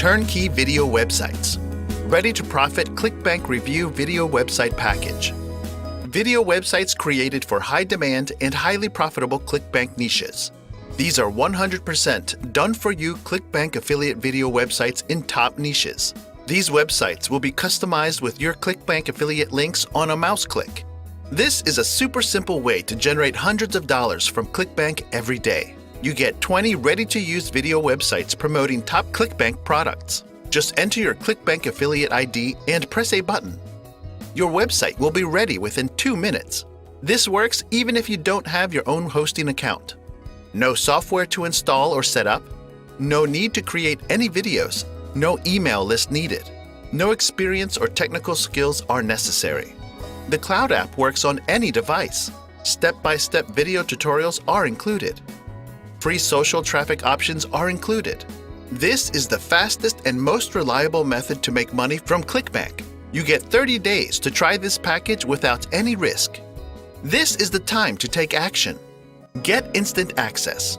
Turnkey Video Websites. Ready to Profit Clickbank Review Video Website Package. Video websites created for high-demand and highly profitable Clickbank niches. These are 100% done-for-you Clickbank affiliate video websites in top niches. These websites will be customized with your Clickbank affiliate links on a mouse click. This is a super simple way to generate hundreds of dollars from Clickbank every day. You get 20 ready-to-use video websites promoting top Clickbank products. Just enter your Clickbank affiliate ID and press a button. Your website will be ready within 2 minutes. This works even if you don't have your own hosting account. No software to install or set up. No need to create any videos. No email list needed. No experience or technical skills are necessary. The Cloud app works on any device. Step-by-step video tutorials are included. Free social traffic options are included. This is the fastest and most reliable method to make money from Clickbank. You get 30 days to try this package without any risk. This is the time to take action. Get instant access.